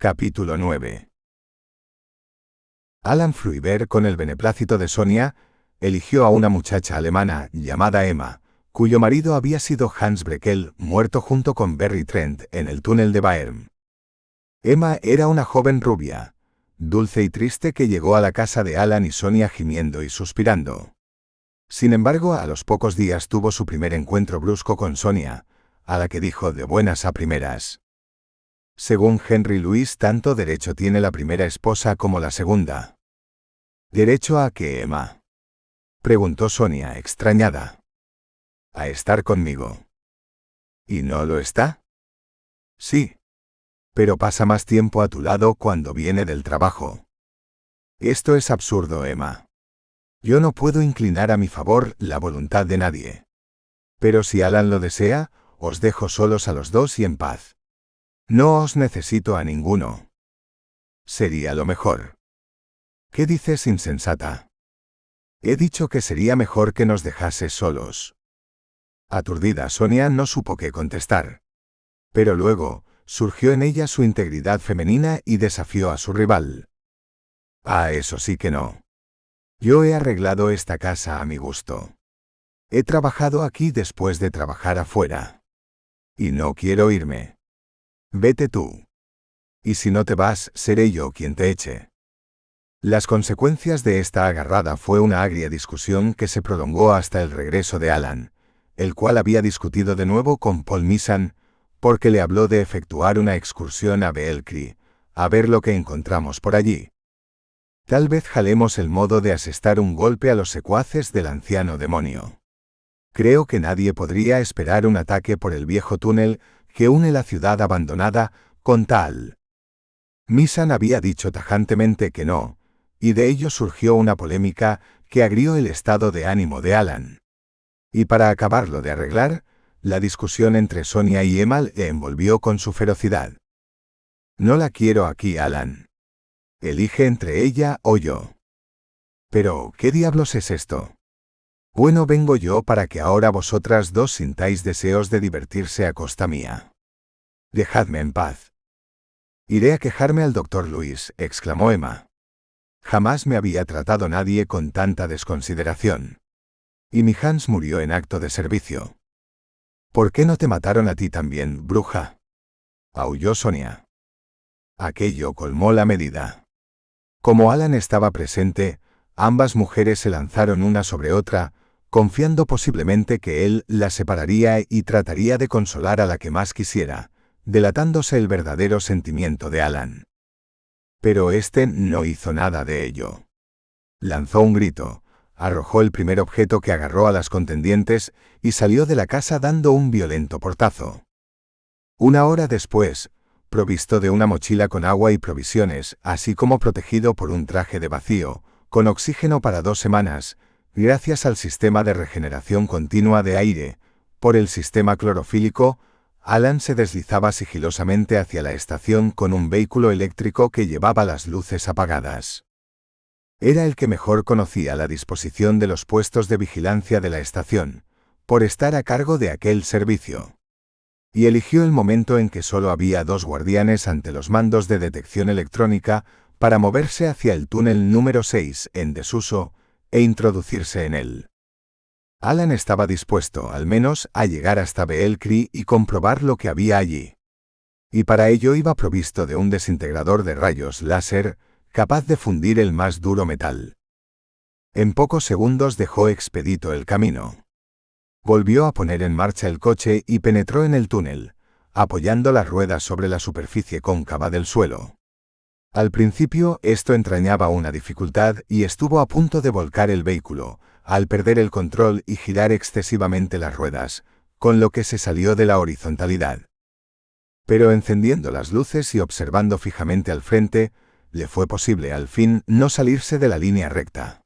Capítulo 9. Alan Fruiber, con el beneplácito de Sonia, eligió a una muchacha alemana llamada Emma, cuyo marido había sido Hans Breckel, muerto junto con Berry Trent en el túnel de Baerm. Emma era una joven rubia, dulce y triste, que llegó a la casa de Alan y Sonia gimiendo y suspirando. Sin embargo, a los pocos días tuvo su primer encuentro brusco con Sonia, a la que dijo de buenas a primeras: según Henry Louis, tanto derecho tiene la primera esposa como la segunda. ¿Derecho a qué, Emma?, preguntó Sonia, extrañada. A estar conmigo. ¿Y no lo está? Sí. Pero pasa más tiempo a tu lado cuando viene del trabajo. Esto es absurdo, Emma. Yo no puedo inclinar a mi favor la voluntad de nadie. Pero si Alan lo desea, os dejo solos a los dos y en paz. No os necesito a ninguno. Sería lo mejor. ¿Qué dices, insensata? He dicho que sería mejor que nos dejases solos. Aturdida, Sonia no supo qué contestar. Pero luego surgió en ella su integridad femenina y desafió a su rival. Ah, eso sí que no. Yo he arreglado esta casa a mi gusto. He trabajado aquí después de trabajar afuera. Y no quiero irme. Vete tú. Y si no te vas, seré yo quien te eche. Las consecuencias de esta agarrada fue una agria discusión que se prolongó hasta el regreso de Alan, el cual había discutido de nuevo con Paul Missan, porque le habló de efectuar una excursión a Beelcree, a ver lo que encontramos por allí. Tal vez jalemos el modo de asestar un golpe a los secuaces del anciano demonio. Creo que nadie podría esperar un ataque por el viejo túnel que une la ciudad abandonada con tal. Missan había dicho tajantemente que no, y de ello surgió una polémica que agrió el estado de ánimo de Alan. Y para acabarlo de arreglar, la discusión entre Sonia y Emma le envolvió con su ferocidad. No la quiero aquí, Alan. Elige entre ella o yo. Pero, ¿qué diablos es esto? Bueno, vengo yo para que ahora vosotras dos sintáis deseos de divertirse a costa mía. Dejadme en paz. Iré a quejarme al doctor Louis, exclamó Emma. Jamás me había tratado nadie con tanta desconsideración. Y mi Hans murió en acto de servicio. ¿Por qué no te mataron a ti también, bruja?, aulló Sonia. Aquello colmó la medida. Como Alan estaba presente, ambas mujeres se lanzaron una sobre otra, confiando posiblemente que él las separaría y trataría de consolar a la que más quisiera, delatándose el verdadero sentimiento de Alan. Pero este no hizo nada de ello. Lanzó un grito, arrojó el primer objeto que agarró a las contendientes y salió de la casa dando un violento portazo. Una hora después, provisto de una mochila con agua y provisiones, así como protegido por un traje de vacío, con oxígeno para 2 semanas, gracias al sistema de regeneración continua de aire, por el sistema clorofílico, Alan se deslizaba sigilosamente hacia la estación con un vehículo eléctrico que llevaba las luces apagadas. Era el que mejor conocía la disposición de los puestos de vigilancia de la estación, por estar a cargo de aquel servicio. Y eligió el momento en que solo había 2 guardianes ante los mandos de detección electrónica para moverse hacia el túnel número 6 en desuso e introducirse en él. Alan estaba dispuesto, al menos, a llegar hasta Beelcree y comprobar lo que había allí. Y para ello iba provisto de un desintegrador de rayos láser, capaz de fundir el más duro metal. En pocos segundos dejó expedito el camino. Volvió a poner en marcha el coche y penetró en el túnel, apoyando las ruedas sobre la superficie cóncava del suelo. Al principio esto entrañaba una dificultad y estuvo a punto de volcar el vehículo, al perder el control y girar excesivamente las ruedas, con lo que se salió de la horizontalidad. Pero encendiendo las luces y observando fijamente al frente, le fue posible al fin no salirse de la línea recta.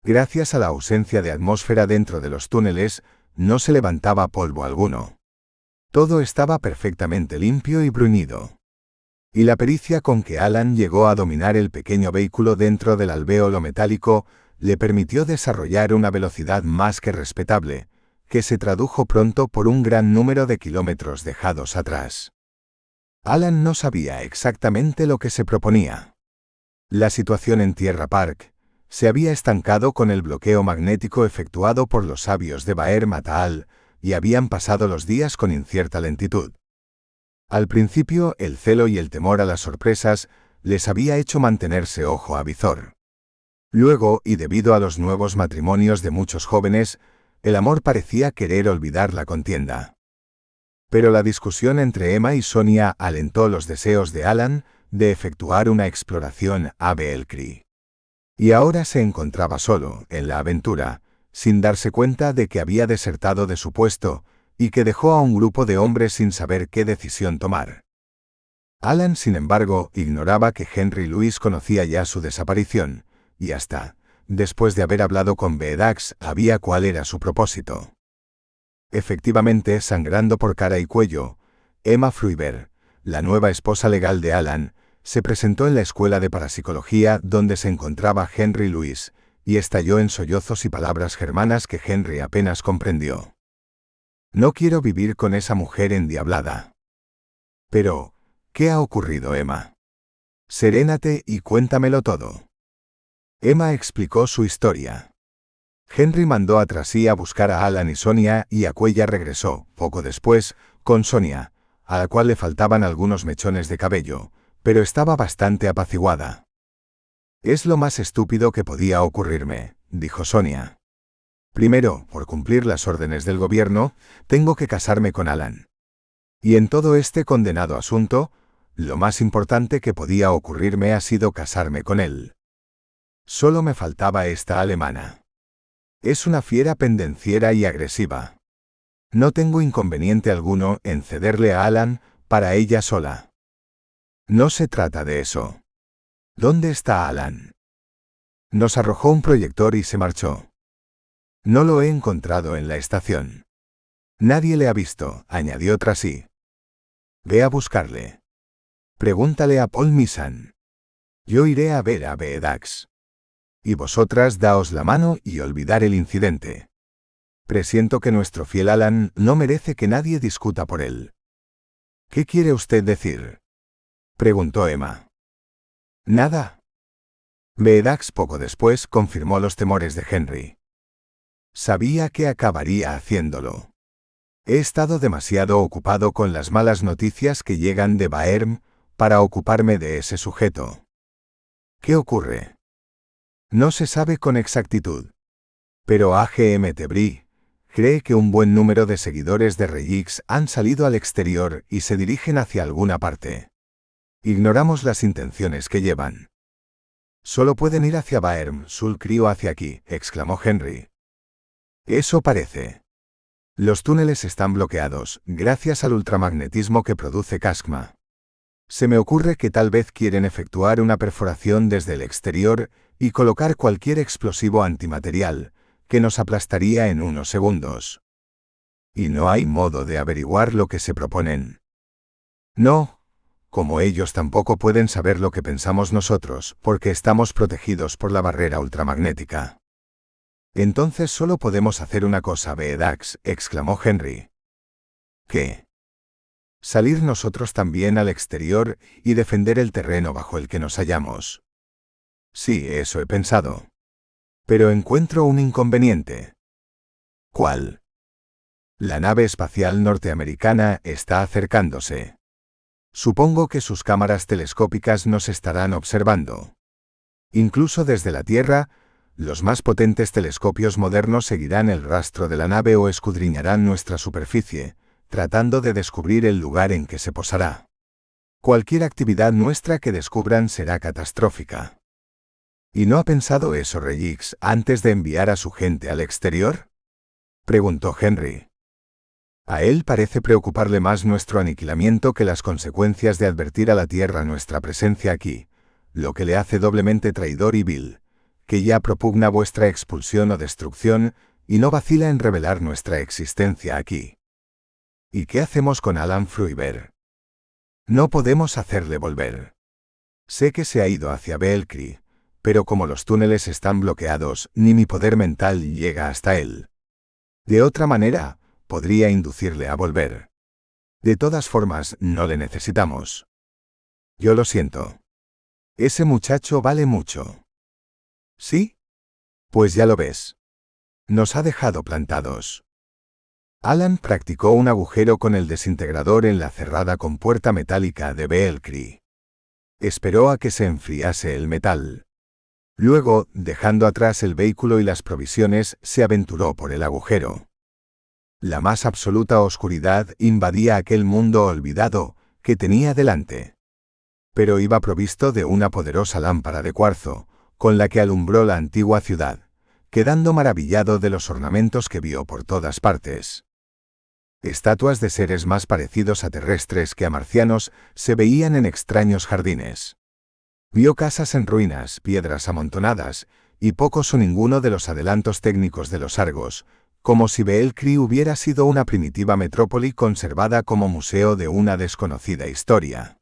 Gracias a la ausencia de atmósfera dentro de los túneles, no se levantaba polvo alguno. Todo estaba perfectamente limpio y bruñido. Y la pericia con que Alan llegó a dominar el pequeño vehículo dentro del alvéolo metálico le permitió desarrollar una velocidad más que respetable, que se tradujo pronto por un gran número de kilómetros dejados atrás. Alan no sabía exactamente lo que se proponía. La situación en Tierra Park se había estancado con el bloqueo magnético efectuado por los sabios de Baer Mataal, y habían pasado los días con incierta lentitud. Al principio, el celo y el temor a las sorpresas les había hecho mantenerse ojo a visor. Luego, y debido a los nuevos matrimonios de muchos jóvenes, el amor parecía querer olvidar la contienda. Pero la discusión entre Emma y Sonia alentó los deseos de Alan de efectuar una exploración a Belcree. Y ahora se encontraba solo, en la aventura, sin darse cuenta de que había desertado de su puesto, y que dejó a un grupo de hombres sin saber qué decisión tomar. Alan, sin embargo, ignoraba que Henry Louis conocía ya su desaparición, y hasta, después de haber hablado con Bedax, sabía cuál era su propósito. Efectivamente, sangrando por cara y cuello, Emma Fruiber, la nueva esposa legal de Alan, se presentó en la escuela de parapsicología donde se encontraba Henry Louis, y estalló en sollozos y palabras germanas que Henry apenas comprendió. No quiero vivir con esa mujer endiablada. Pero, ¿qué ha ocurrido, Emma? Serénate y cuéntamelo todo. Emma explicó su historia. Henry mandó a Tracy a buscar a Alan y Sonia, y Aquella regresó, poco después, con Sonia, a la cual le faltaban algunos mechones de cabello, pero estaba bastante apaciguada. Es lo más estúpido que podía ocurrirme, dijo Sonia. Primero, por cumplir las órdenes del gobierno, tengo que casarme con Alan. Y en todo este condenado asunto, lo más importante que podía ocurrirme ha sido casarme con él. Solo me faltaba esta alemana. Es una fiera pendenciera y agresiva. No tengo inconveniente alguno en cederle a Alan para ella sola. No se trata de eso. ¿Dónde está Alan? Nos arrojó un proyector y se marchó. No lo he encontrado en la estación. Nadie le ha visto, añadió Tracy. Ve a buscarle. Pregúntale a Paul Misan. Yo iré a ver a Bedax. Y vosotras daos la mano y olvidar el incidente. Presiento que nuestro fiel Alan no merece que nadie discuta por él. ¿Qué quiere usted decir? Preguntó Emma. Nada. Bedax poco después confirmó los temores de Henry. Sabía que acabaría haciéndolo. He estado demasiado ocupado con las malas noticias que llegan de Baerm para ocuparme de ese sujeto. ¿Qué ocurre? No se sabe con exactitud. Pero AGM Tebrí cree que un buen número de seguidores de Reyix han salido al exterior y se dirigen hacia alguna parte. Ignoramos las intenciones que llevan. Solo pueden ir hacia Baerm, Sulcri o hacia aquí, exclamó Henry. Eso parece. Los túneles están bloqueados, gracias al ultramagnetismo que produce Casma. Se me ocurre que tal vez quieren efectuar una perforación desde el exterior y colocar cualquier explosivo antimaterial, que nos aplastaría en unos segundos. Y no hay modo de averiguar lo que se proponen. No, como ellos tampoco pueden saber lo que pensamos nosotros, porque estamos protegidos por la barrera ultramagnética. Entonces solo podemos hacer una cosa, Bedax, exclamó Henry. ¿Qué? Salir nosotros también al exterior y defender el terreno bajo el que nos hallamos. Sí, eso he pensado. Pero encuentro un inconveniente. ¿Cuál? La nave espacial norteamericana está acercándose. Supongo que sus cámaras telescópicas nos estarán observando. Incluso desde la Tierra, los más potentes telescopios modernos seguirán el rastro de la nave o escudriñarán nuestra superficie, tratando de descubrir el lugar en que se posará. Cualquier actividad nuestra que descubran será catastrófica. ¿Y no ha pensado eso Reyix antes de enviar a su gente al exterior? Preguntó Henry. A él parece preocuparle más nuestro aniquilamiento que las consecuencias de advertir a la Tierra nuestra presencia aquí, lo que le hace doblemente traidor y vil, que ya propugna vuestra expulsión o destrucción y no vacila en revelar nuestra existencia aquí. ¿Y qué hacemos con Alan Fruiber? No podemos hacerle volver. Sé que se ha ido hacia Belcree, pero como los túneles están bloqueados, ni mi poder mental llega hasta él. De otra manera, podría inducirle a volver. De todas formas, no le necesitamos. Yo lo siento. Ese muchacho vale mucho. ¿Sí? Pues ya lo ves. Nos ha dejado plantados. Alan practicó un agujero con el desintegrador en la cerrada compuerta metálica de Belcree. Esperó a que se enfriase el metal. Luego, dejando atrás el vehículo y las provisiones, se aventuró por el agujero. La más absoluta oscuridad invadía aquel mundo olvidado que tenía delante. Pero iba provisto de una poderosa lámpara de cuarzo, con la que alumbró la antigua ciudad, quedando maravillado de los ornamentos que vio por todas partes. Estatuas de seres más parecidos a terrestres que a marcianos se veían en extraños jardines. Vio casas en ruinas, piedras amontonadas, y pocos o ninguno de los adelantos técnicos de los Argos, como si Belcree hubiera sido una primitiva metrópoli conservada como museo de una desconocida historia.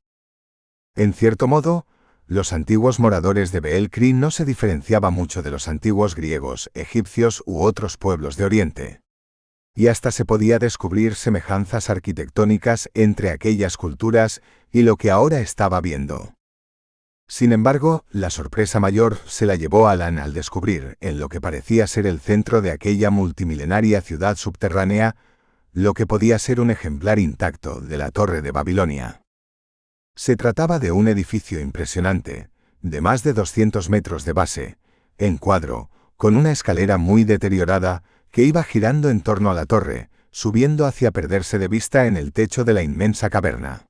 En cierto modo, los antiguos moradores de Belcree no se diferenciaban mucho de los antiguos griegos, egipcios u otros pueblos de Oriente. Y hasta se podía descubrir semejanzas arquitectónicas entre aquellas culturas y lo que ahora estaba viendo. Sin embargo, la sorpresa mayor se la llevó Alan al descubrir, en lo que parecía ser el centro de aquella multimilenaria ciudad subterránea, lo que podía ser un ejemplar intacto de la Torre de Babilonia. Se trataba de un edificio impresionante, de más de 200 metros de base, en cuadro, con una escalera muy deteriorada, que iba girando en torno a la torre, subiendo hacia perderse de vista en el techo de la inmensa caverna.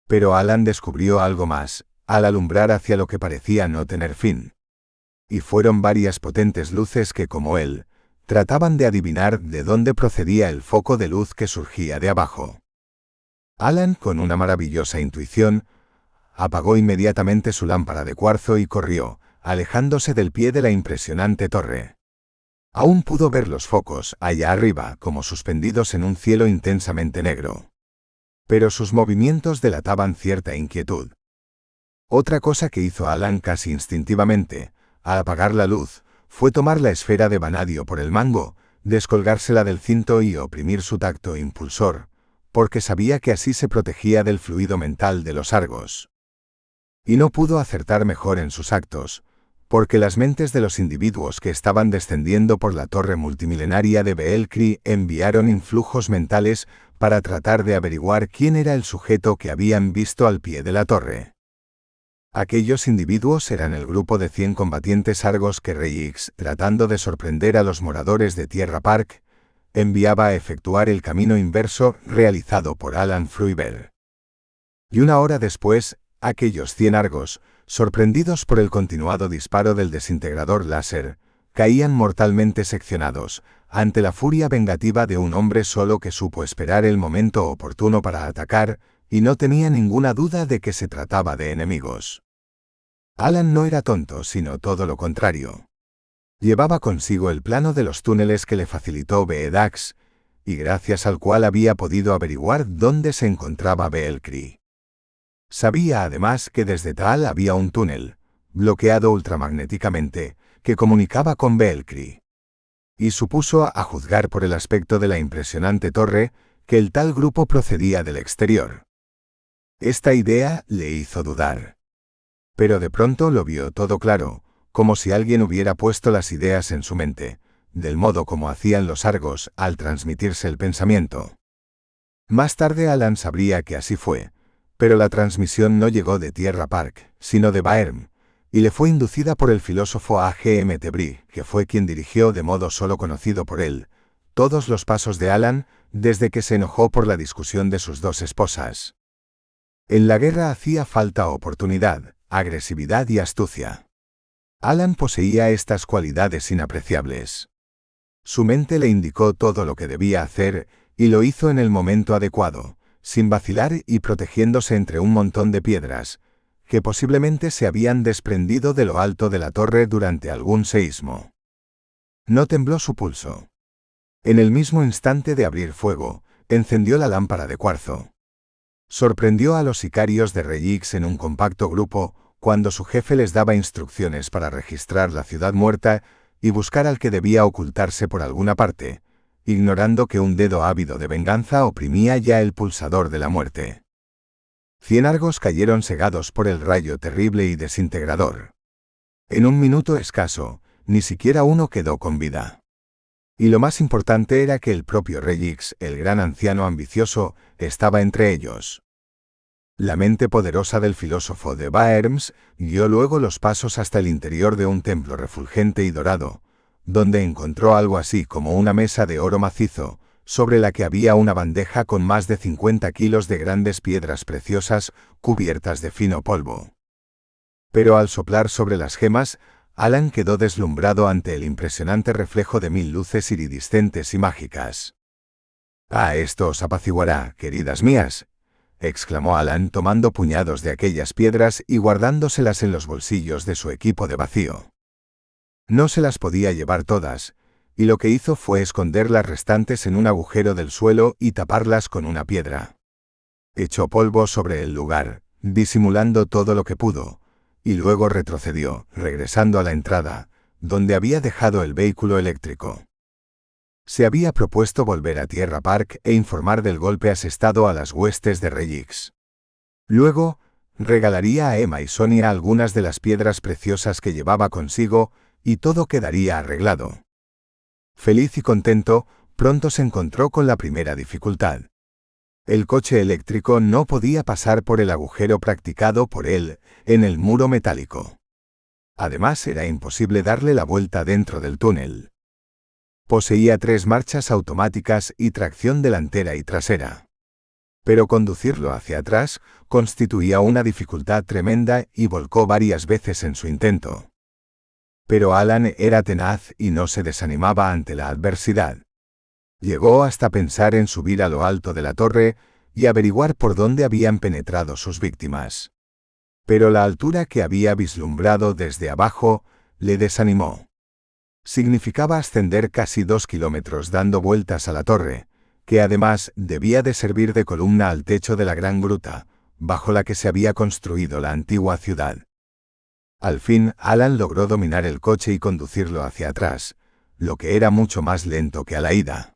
Pero Alan descubrió algo más, al alumbrar hacia lo que parecía no tener fin. Y fueron varias potentes luces que, como él, trataban de adivinar de dónde procedía el foco de luz que surgía de abajo. Alan, con una maravillosa intuición, apagó inmediatamente su lámpara de cuarzo y corrió, alejándose del pie de la impresionante torre. Aún pudo ver los focos, allá arriba, como suspendidos en un cielo intensamente negro. Pero sus movimientos delataban cierta inquietud. Otra cosa que hizo Alan casi instintivamente, al apagar la luz, fue tomar la esfera de vanadio por el mango, descolgársela del cinto y oprimir su tacto impulsor, porque sabía que así se protegía del fluido mental de los Argos. Y no pudo acertar mejor en sus actos, porque las mentes de los individuos que estaban descendiendo por la torre multimilenaria de Belcree enviaron influjos mentales para tratar de averiguar quién era el sujeto que habían visto al pie de la torre. Aquellos individuos eran el grupo de 100 combatientes Argos que Reyix, tratando de sorprender a los moradores de Tierra Park, enviaba a efectuar el camino inverso realizado por Alan Fruiber. Y una hora después, aquellos 100 Argos, sorprendidos por el continuado disparo del desintegrador láser, caían mortalmente seccionados, ante la furia vengativa de un hombre solo que supo esperar el momento oportuno para atacar, y no tenía ninguna duda de que se trataba de enemigos. Alan no era tonto, sino todo lo contrario. Llevaba consigo el plano de los túneles que le facilitó Beedax, y gracias al cual había podido averiguar dónde se encontraba Belcree. Sabía además que desde Tal había un túnel, bloqueado ultramagnéticamente, que comunicaba con Belcree. Y supuso, a juzgar por el aspecto de la impresionante torre, que el tal grupo procedía del exterior. Esta idea le hizo dudar. Pero de pronto lo vio todo claro, como si alguien hubiera puesto las ideas en su mente, del modo como hacían los Argos al transmitirse el pensamiento. Más tarde Alan sabría que así fue, pero la transmisión no llegó de Tierra Park, sino de Baerm, y le fue inducida por el filósofo A.G.M. Tebrie, que fue quien dirigió de modo solo conocido por él todos los pasos de Alan desde que se enojó por la discusión de sus dos esposas. En la guerra hacía falta oportunidad, agresividad y astucia. Alan poseía estas cualidades inapreciables. Su mente le indicó todo lo que debía hacer y lo hizo en el momento adecuado, sin vacilar y protegiéndose entre un montón de piedras, que posiblemente se habían desprendido de lo alto de la torre durante algún seísmo. No tembló su pulso. En el mismo instante de abrir fuego, encendió la lámpara de cuarzo. Sorprendió a los sicarios de Reyix en un compacto grupo, cuando su jefe les daba instrucciones para registrar la ciudad muerta y buscar al que debía ocultarse por alguna parte, ignorando que un dedo ávido de venganza oprimía ya el pulsador de la muerte. 100 Argos cayeron cegados por el rayo terrible y desintegrador. En un minuto escaso, ni siquiera uno quedó con vida. Y lo más importante era que el propio Regix, el gran anciano ambicioso, estaba entre ellos. La mente poderosa del filósofo de Baerms guió luego los pasos hasta el interior de un templo refulgente y dorado, donde encontró algo así como una mesa de oro macizo, sobre la que había una bandeja con más de 50 kilos de grandes piedras preciosas cubiertas de fino polvo. Pero al soplar sobre las gemas, Alan quedó deslumbrado ante el impresionante reflejo de 1000 luces iridiscentes y mágicas. «Ah, esto os apaciguará, queridas mías», exclamó Alan tomando puñados de aquellas piedras y guardándoselas en los bolsillos de su equipo de vacío. No se las podía llevar todas, y lo que hizo fue esconder las restantes en un agujero del suelo y taparlas con una piedra. Echó polvo sobre el lugar, disimulando todo lo que pudo, y luego retrocedió, regresando a la entrada, donde había dejado el vehículo eléctrico. Se había propuesto volver a Tierra Park e informar del golpe asestado a las huestes de Regix. Luego, regalaría a Emma y Sonia algunas de las piedras preciosas que llevaba consigo, y todo quedaría arreglado. Feliz y contento, pronto se encontró con la primera dificultad. El coche eléctrico no podía pasar por el agujero practicado por él en el muro metálico. Además, era imposible darle la vuelta dentro del túnel. Poseía 3 marchas automáticas y tracción delantera y trasera. Pero conducirlo hacia atrás constituía una dificultad tremenda y volcó varias veces en su intento. Pero Alan era tenaz y no se desanimaba ante la adversidad. Llegó hasta pensar en subir a lo alto de la torre y averiguar por dónde habían penetrado sus víctimas. Pero la altura que había vislumbrado desde abajo le desanimó. Significaba ascender casi 2 kilómetros dando vueltas a la torre, que además debía de servir de columna al techo de la gran gruta, bajo la que se había construido la antigua ciudad. Al fin, Alan logró dominar el coche y conducirlo hacia atrás, lo que era mucho más lento que a la ida.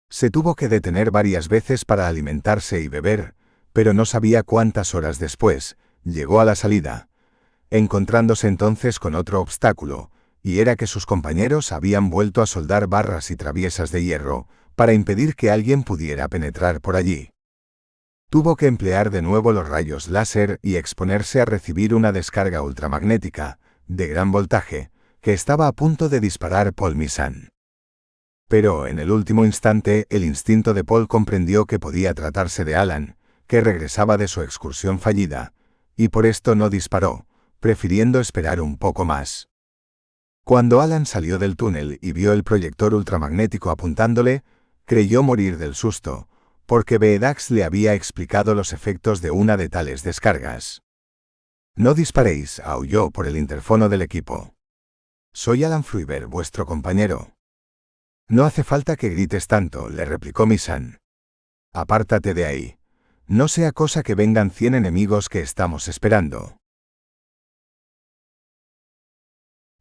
Se tuvo que detener varias veces para alimentarse y beber, pero no sabía cuántas horas después llegó a la salida, encontrándose entonces con otro obstáculo, y era que sus compañeros habían vuelto a soldar barras y traviesas de hierro, para impedir que alguien pudiera penetrar por allí. Tuvo que emplear de nuevo los rayos láser y exponerse a recibir una descarga ultramagnética, de gran voltaje, que estaba a punto de disparar Paul Missan. Pero en el último instante el instinto de Paul comprendió que podía tratarse de Alan, que regresaba de su excursión fallida, y por esto no disparó, prefiriendo esperar un poco más. Cuando Alan salió del túnel y vio el proyector ultramagnético apuntándole, creyó morir del susto, porque Beedax le había explicado los efectos de una de tales descargas. «No disparéis», aulló por el interfono del equipo. «Soy Alan Fruiber, vuestro compañero». «No hace falta que grites tanto», le replicó Missan. «Apártate de ahí. No sea cosa que vengan 100 enemigos que estamos esperando».